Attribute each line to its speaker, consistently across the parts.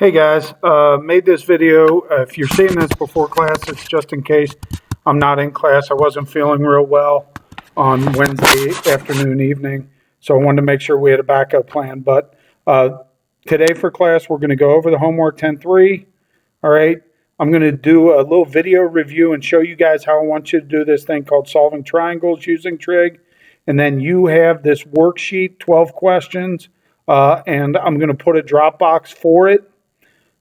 Speaker 1: Hey guys, made this video. If you're seeing this before class, it's just in case I'm not in class. I wasn't feeling real well on Wednesday afternoon, evening, so I wanted to make sure we had a backup plan. But today for class, we're going to go over the homework 10.3. All right, I'm going to do a little video review and show you guys how I want you to do this thing called solving triangles using trig. And then you have this worksheet, 12 questions, and I'm going to put a Dropbox for it.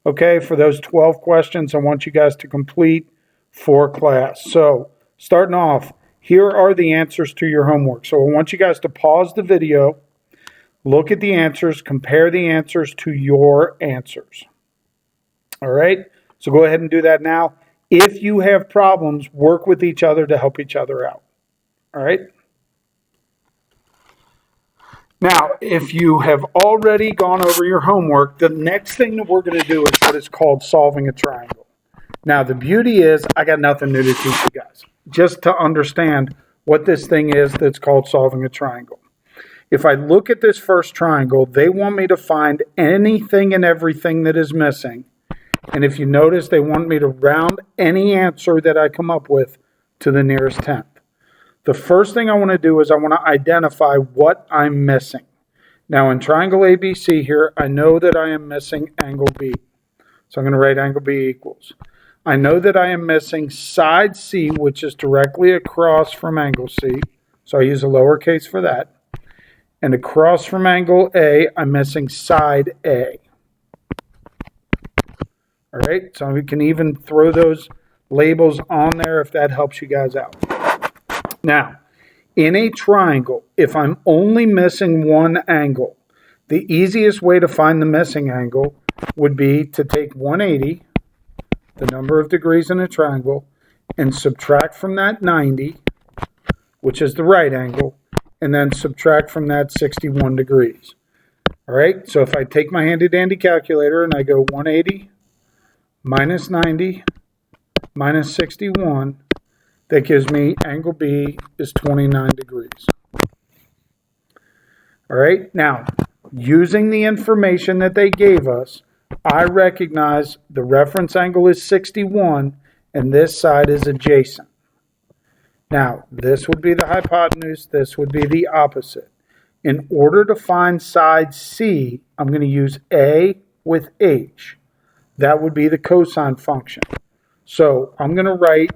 Speaker 1: Okay, for those 12 questions I want you guys to complete for class. So, starting off, here are the answers to your homework. So I want you guys to pause the video, look at the answers, compare the answers to your answers. All right, so go ahead and do that now. If you have problems, work with each other to help each other out. All right. Now, if you have already gone over your homework, the next thing that we're going to do is what is called solving a triangle. Now, the beauty is I got nothing new to teach you guys, just to understand what this thing is that's called solving a triangle. If I look at this first triangle, they want me to find anything and everything that is missing. And if you notice, they want me to round any answer that I come up with to the nearest tenth. The first thing I want to do is I want to identify what I'm missing. Now in triangle ABC here, I know that I am missing angle B. So I'm going to write angle B equals. I know that I am missing side C, which is directly across from angle C. So I use a lowercase for that. And across from angle A, I'm missing side A. All right, so we can even throw those labels on there if that helps you guys out. Now, in a triangle, if I'm only missing one angle, the easiest way to find the missing angle would be to take 180, the number of degrees in a triangle, and subtract from that 90, which is the right angle, and then subtract from that 61 degrees. All right, so if I take my handy-dandy calculator and I go 180 minus 90 minus 61, that gives me angle B is 29 degrees. All right, now, using the information that they gave us, I recognize the reference angle is 61 and this side is adjacent. Now, this would be the hypotenuse, this would be the opposite. In order to find side C, I'm going to use A with H. That would be the cosine function. So I'm going to write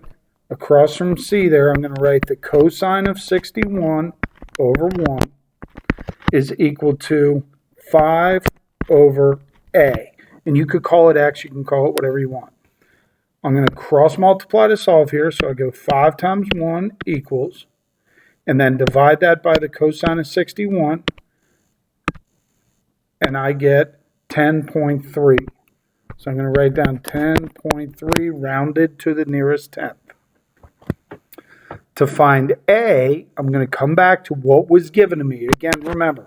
Speaker 1: across from C there, I'm going to write the cosine of 61 over 1 is equal to 5 over A. And you could call it X, you can call it whatever you want. I'm going to cross multiply to solve here, so I go 5 times 1 equals, and then divide that by the cosine of 61, and I get 10.3. So I'm going to write down 10.3 rounded to the nearest tenth. To find A, I'm going to come back to what was given to me. Again, remember,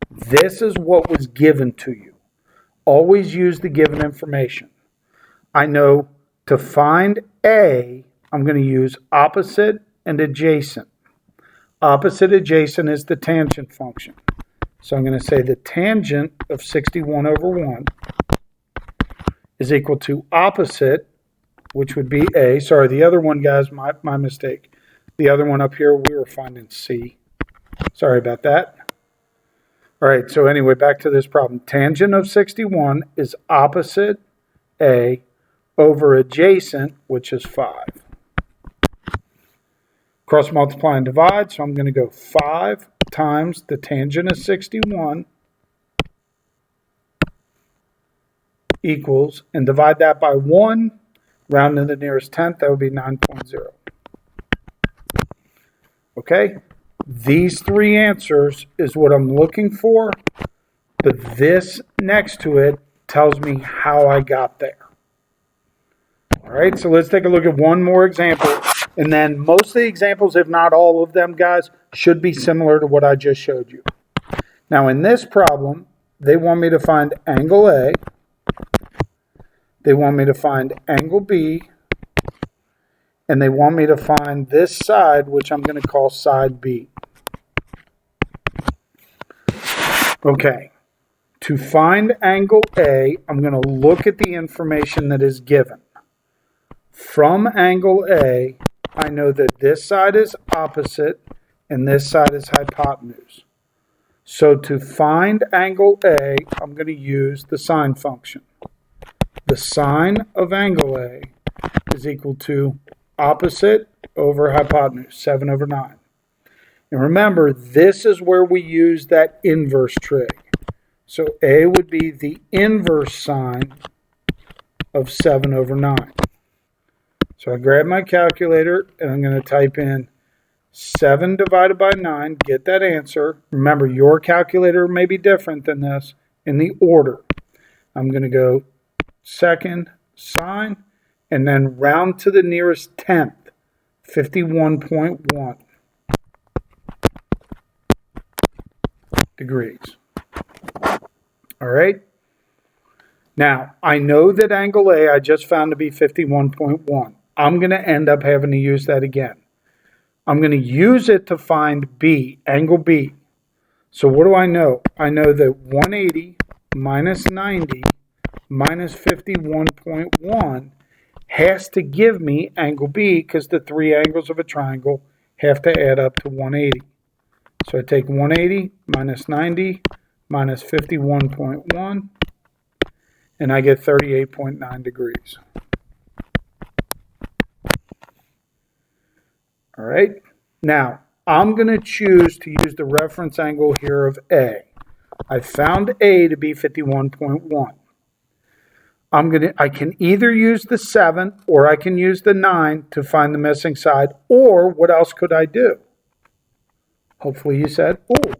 Speaker 1: this is what was given to you. Always use the given information. I know to find A, I'm going to use opposite and adjacent. Opposite adjacent is the tangent function. So I'm going to say the tangent of 61 over 1 is equal to opposite, which would be A. Sorry, the other one, guys, my mistake. The other one up here, we were finding C. Sorry about that. All right, so anyway, back to this problem. Tangent of 61 is opposite A over adjacent, which is 5. Cross multiply and divide, so I'm going to go 5 times the tangent of 61 equals, and divide that by 1, round to the nearest tenth, that would be 9.0. Okay, these three answers is what I'm looking for, but this next to it tells me how I got there. All right, so let's take a look at one more example, and then most of the examples, if not all of them, guys, should be similar to what I just showed you. Now, in this problem, they want me to find angle A, they want me to find angle B, and they want me to find this side, which I'm going to call side B. Okay, To find angle A, I'm going to look at the information that is given. From angle A, I know that this side is opposite and this side is hypotenuse. So to find angle A, I'm going to use the sine function. The sine of angle A is equal to opposite over hypotenuse, 7 over 9. And remember, this is where we use that inverse trig. So A would be the inverse sine of 7 over 9. So I grab my calculator and I'm going to type in 7 divided by 9, get that answer. Remember, your calculator may be different than this in the order. I'm going to go second sine and then round to the nearest tenth, 51.1 degrees. All right. Now, I know that angle A I just found to be 51.1. I'm going to end up having to use that again. I'm going to use it to find B, angle B. So what do I know? I know that 180 minus 90 minus 51.1 has to give me angle B because the three angles of a triangle have to add up to 180. So I take 180 minus 90 minus 51.1 and I get 38.9 degrees. All right. Now, I'm going to choose to use the reference angle here of A. I found A to be 51.1. I can either use the 7 or I can use the 9 to find the missing side. Or what else could I do? Hopefully you said, oh,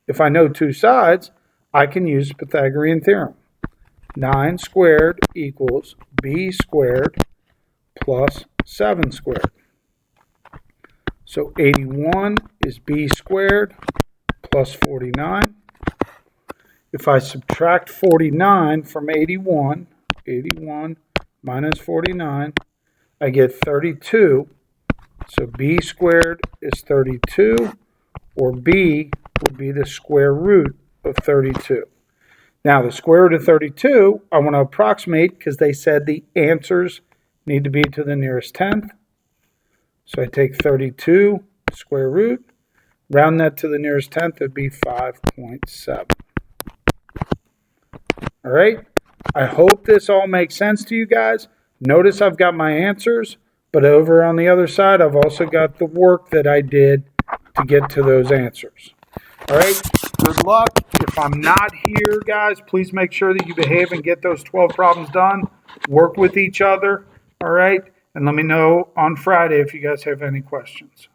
Speaker 1: if I know two sides, I can use the Pythagorean theorem. 9 squared equals B squared plus 7 squared. So 81 is B squared plus 49. If I subtract 49 from 81, 81 minus 49, I get 32. So B squared is 32, or B would be the square root of 32. Now, the square root of 32, I want to approximate because they said the answers need to be to the nearest tenth. So I take 32 square root, round that to the nearest tenth, it would be 5.7. All right, I hope this all makes sense to you guys. Notice I've got my answers, but over on the other side, I've also got the work that I did to get to those answers. All right, good luck. If I'm not here, guys, please make sure that you behave and get those 12 problems done. Work with each other, all right? And let me know on Friday if you guys have any questions.